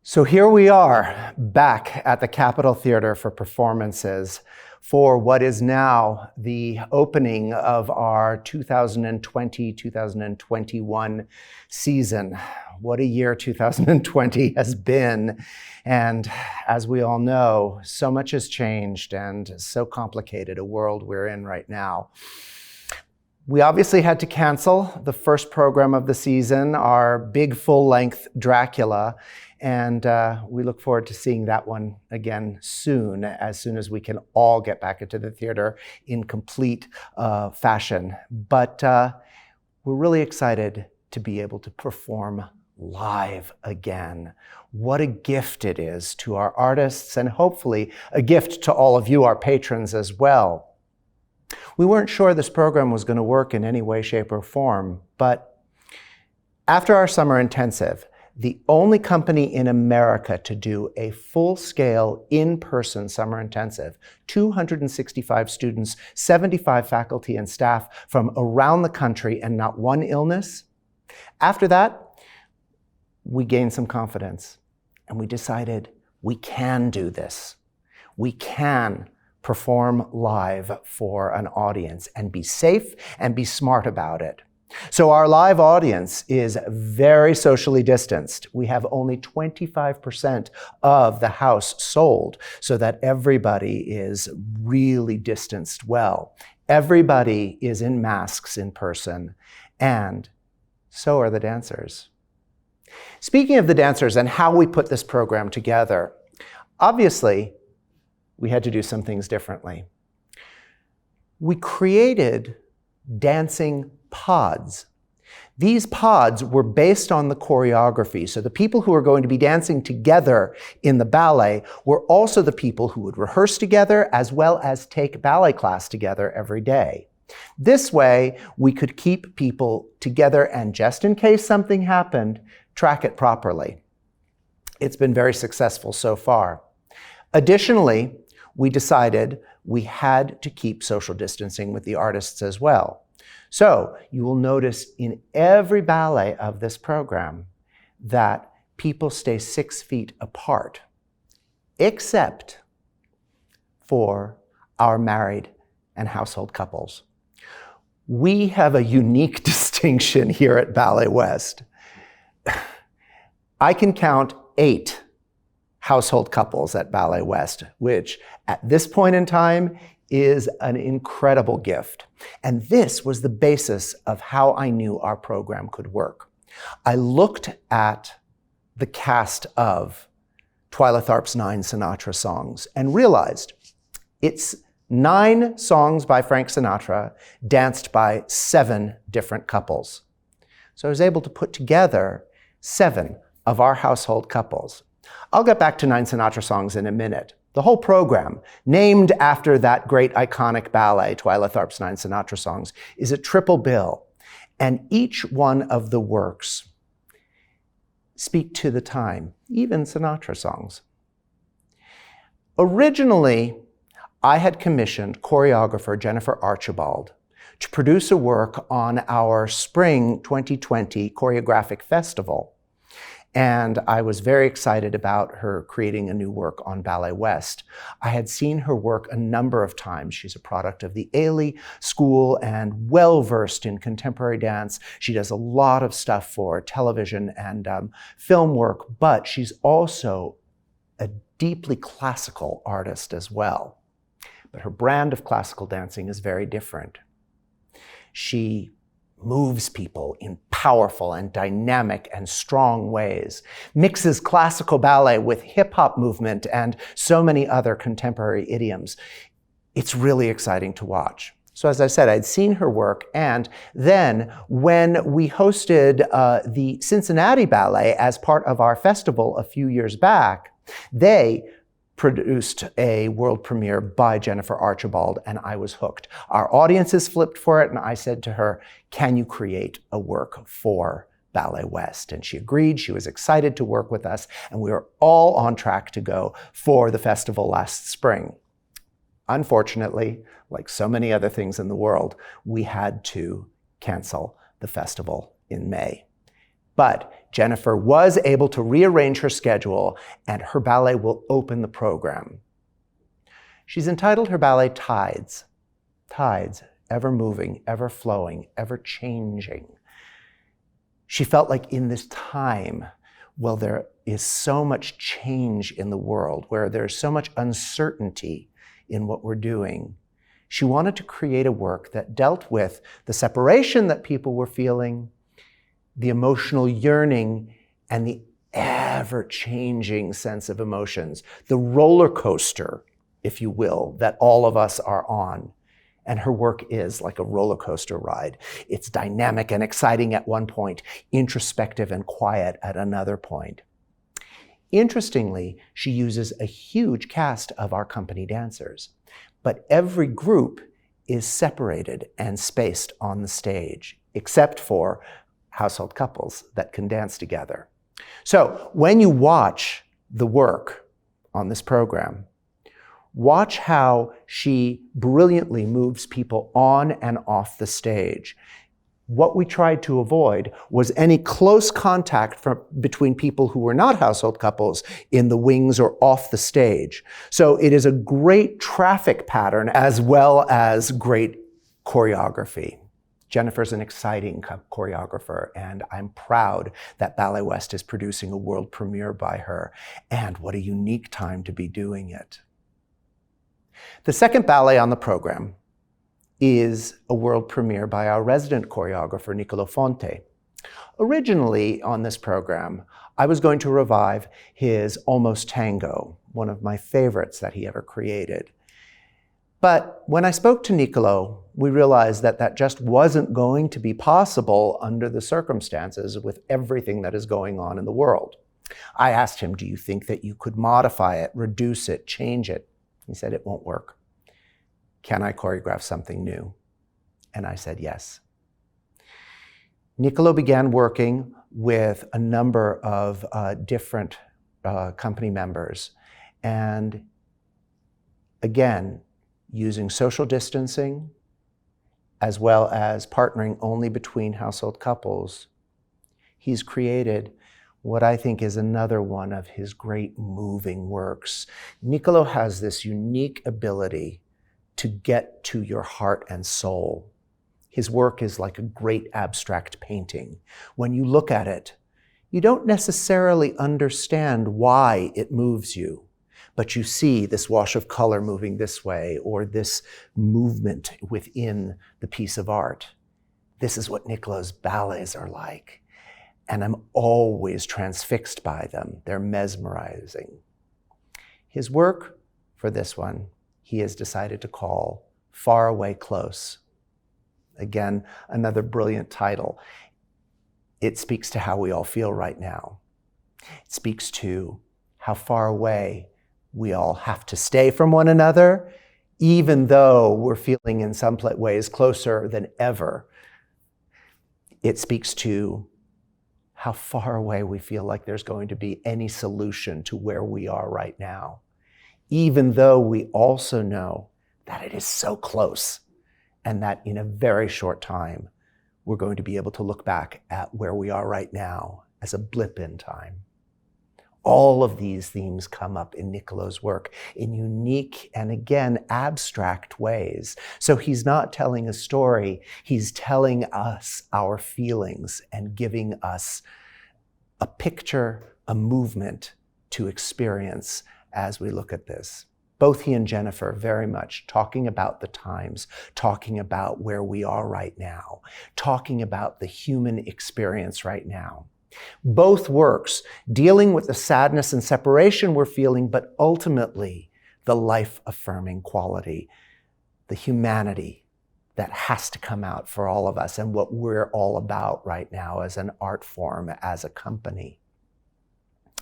So here we are, back at the Capitol Theater for performances for what is now the opening of our 2020-2021 season. What a year 2020 has been. And as we all know, so much has changed and so complicated a world we're in right now. We obviously had to cancel the first program of the season, our big full-length Dracula, and we look forward to seeing that one again soon as we can all get back into the theater in complete fashion. But we're really excited to be able to perform live again. What a gift it is to our artists, and hopefully a gift to all of you, our patrons, as well. We weren't sure this program was going to work in any way, shape, or form, but after our summer intensive, the only company in America to do a full-scale, in-person summer intensive, 265 students, 75 faculty and staff from around the country, and not one illness. After that, we gained some confidence, and we decided we can do this. We can perform live for an audience and be safe and be smart about it. So our live audience is very socially distanced. We have only 25% of the house sold so that everybody is really distanced well. Everybody is in masks in person, and so are the dancers. Speaking of the dancers and how we put this program together, obviously, we had to do some things differently. We created dancing pods. These pods were based on the choreography, so the people who are going to be dancing together in the ballet were also the people who would rehearse together as well as take ballet class together every day. This way, we could keep people together and, just in case something happened, track it properly. It's been very successful so far. Additionally, we decided we had to keep social distancing with the artists as well. So you will notice in every ballet of this program that people stay 6 feet apart, except for our married and household couples. We have a unique distinction here at Ballet West. I can count 8 household couples at Ballet West, which at this point in time is an incredible gift. And this was the basis of how I knew our program could work. I looked at the cast of Twyla Tharp's 9 Sinatra songs and realized it's 9 songs by Frank Sinatra danced by 7 different couples. So I was able to put together 7 of our household couples. I'll get back to 9 Sinatra songs in a minute. The whole program, named after that great iconic ballet, Twyla Tharp's 9 Sinatra songs, is a triple bill. And each one of the works speak to the time, even Sinatra songs. Originally, I had commissioned choreographer Jennifer Archibald to produce a work on our spring 2020 choreographic festival. And I was very excited about her creating a new work on Ballet West. I had seen her work a number of times. She's a product of the Ailey School and well-versed in contemporary dance. She does a lot of stuff for television and film work, but she's also a deeply classical artist as well. But her brand of classical dancing is very different. She moves people in powerful and dynamic and strong ways, mixes classical ballet with hip-hop movement and so many other contemporary idioms. It's really exciting to watch. So as I said, I'd seen her work, and then when we hosted the Cincinnati Ballet as part of our festival a few years back, they produced a world premiere by Jennifer Archibald, and I was hooked. Our audiences flipped for it, and I said to her, "Can you create a work for Ballet West?" And she agreed. She was excited to work with us, and we were all on track to go for the festival last spring. Unfortunately, like so many other things in the world, we had to cancel the festival in May. But Jennifer was able to rearrange her schedule, and her ballet will open the program. She's entitled her ballet Tides. Tides, ever moving, ever flowing, ever changing. She felt like in this time, well, there is so much change in the world, where there's so much uncertainty in what we're doing. She wanted to create a work that dealt with the separation that people were feeling, the emotional yearning, and the ever-changing sense of emotions, the roller coaster, if you will, that all of us are on. And her work is like a roller coaster ride. It's dynamic and exciting at one point, introspective and quiet at another point. Interestingly, she uses a huge cast of our company dancers, but every group is separated and spaced on the stage, except for household couples that can dance together. So when you watch the work on this program, watch how she brilliantly moves people on and off the stage. What we tried to avoid was any close contact between people who were not household couples in the wings or off the stage. So it is a great traffic pattern as well as great choreography. Jennifer's an exciting choreographer, and I'm proud that Ballet West is producing a world premiere by her. And what a unique time to be doing it. The second ballet on the program is a world premiere by our resident choreographer, Nicolo Fonte. Originally on this program, I was going to revive his Almost Tango, one of my favorites that he ever created. But when I spoke to Nicolo, we realized that that just wasn't going to be possible under the circumstances with everything that is going on in the world. I asked him, do you think that you could modify it, reduce it, change it? He said, it won't work. Can I choreograph something new? And I said, yes. Nicolo began working with a number of different company members. And again, using social distancing, as well as partnering only between household couples, he's created what I think is another one of his great moving works. Nicolo has this unique ability to get to your heart and soul. His work is like a great abstract painting. When you look at it, you don't necessarily understand why it moves you, but you see this wash of color moving this way, or this movement within the piece of art. This is what Nicolo's ballets are like. And I'm always transfixed by them. They're mesmerizing. His work for this one, he has decided to call Far Away Close. Again, another brilliant title. It speaks to how we all feel right now. It speaks to how far away we all have to stay from one another, even though we're feeling in some ways closer than ever. It speaks to how far away we feel like there's going to be any solution to where we are right now, even though we also know that it is so close and that in a very short time, we're going to be able to look back at where we are right now as a blip in time. All of these themes come up in Nicolo's work in unique and, again, abstract ways. So he's not telling a story, he's telling us our feelings and giving us a picture, a movement to experience as we look at this. Both he and Jennifer very much talking about the times, talking about where we are right now, talking about the human experience right now. Both works dealing with the sadness and separation we're feeling, but ultimately the life-affirming quality, the humanity that has to come out for all of us and what we're all about right now as an art form, as a company.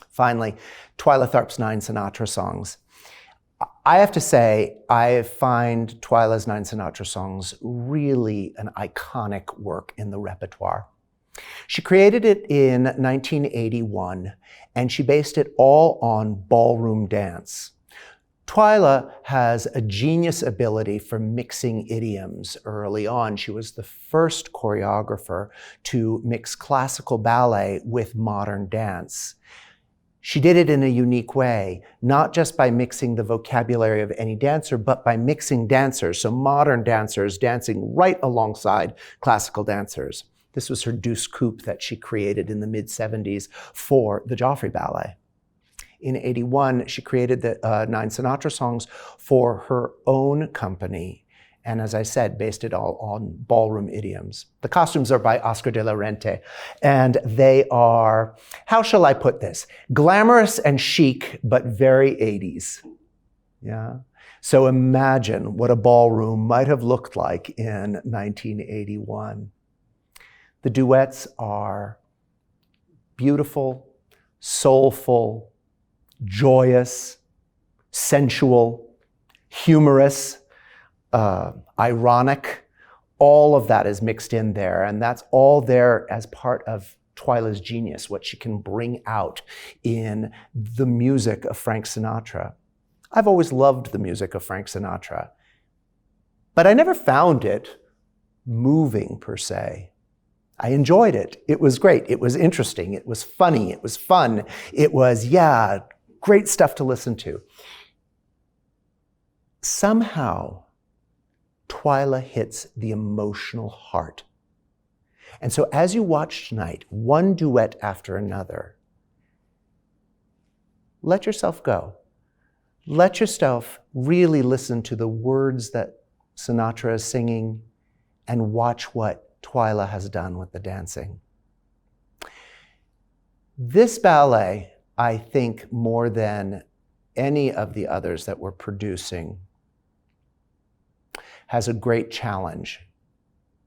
Finally, Twyla Tharp's 9 Sinatra songs. I have to say, I find Twyla's 9 Sinatra songs really an iconic work in the repertoire. She created it in 1981, and she based it all on ballroom dance. Twyla has a genius ability for mixing idioms early on. She was the first choreographer to mix classical ballet with modern dance. She did it in a unique way, not just by mixing the vocabulary of any dancer, but by mixing dancers, so modern dancers dancing right alongside classical dancers. This was her douce coupe that she created in the mid-70s for the Joffrey Ballet. In '81, she created the 9 Sinatra songs for her own company. And as I said, based it all on ballroom idioms. The costumes are by Oscar de la Renta, and they are, how shall I put this? Glamorous and chic, but very 80s. Yeah. So imagine what a ballroom might have looked like in 1981. The duets are beautiful, soulful, joyous, sensual, humorous, ironic. All of that is mixed in there, and that's all there as part of Twyla's genius, what she can bring out in the music of Frank Sinatra. I've always loved the music of Frank Sinatra, but I never found it moving per se. I enjoyed it. It was great. It was interesting. It was funny. It was fun. It was, yeah, great stuff to listen to. Somehow, Twyla hits the emotional heart. And so as you watch tonight, one duet after another, let yourself go. Let yourself really listen to the words that Sinatra is singing and watch what Twyla has done with the dancing. This ballet, I think, more than any of the others that we're producing, has a great challenge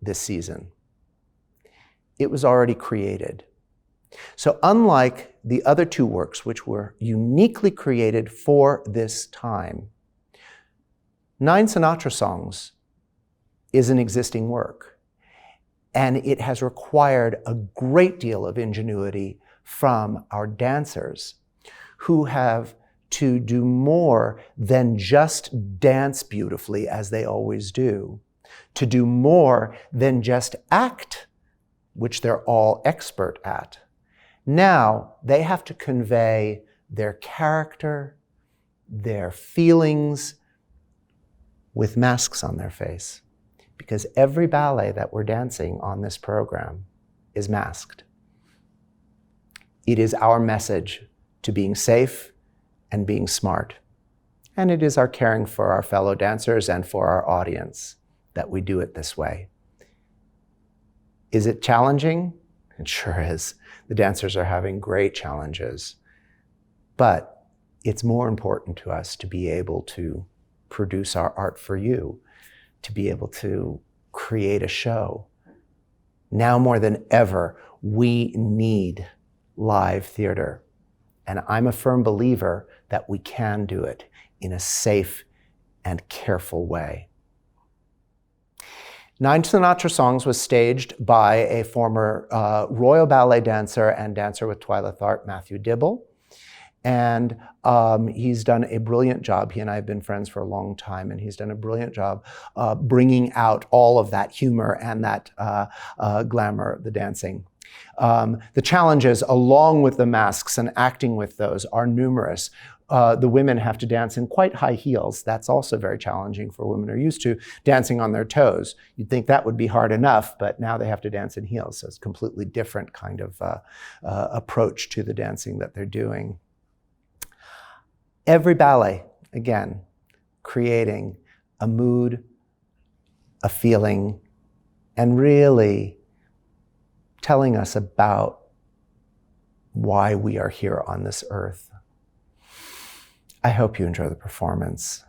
this season. It was already created. So unlike the other 2 works, which were uniquely created for this time, 9 Sinatra songs is an existing work. And it has required a great deal of ingenuity from our dancers, who have to do more than just dance beautifully as they always do, to do more than just act, which they're all expert at. Now they have to convey their character, their feelings, with masks on their face. Because every ballet that we're dancing on this program is masked. It is our message to being safe and being smart. And it is our caring for our fellow dancers and for our audience that we do it this way. Is it challenging? It sure is. The dancers are having great challenges. But it's more important to us to be able to produce our art for you, to be able to create a show. Now more than ever, we need live theater. And I'm a firm believer that we can do it in a safe and careful way. 9 Sinatra Songs was staged by a former Royal Ballet dancer and dancer with Twyla Tharp, Matthew Dibble. And he's done a brilliant job. He and I have been friends for a long time, and he's done a brilliant job bringing out all of that humor and that glamour, the dancing. The challenges, along with the masks and acting with those, are numerous. The women have to dance in quite high heels. That's also very challenging for women who are used to dancing on their toes. You'd think that would be hard enough, but now they have to dance in heels. So it's a completely different kind of approach to the dancing that they're doing. Every ballet, again, creating a mood, a feeling, and really telling us about why we are here on this earth. I hope you enjoy the performance.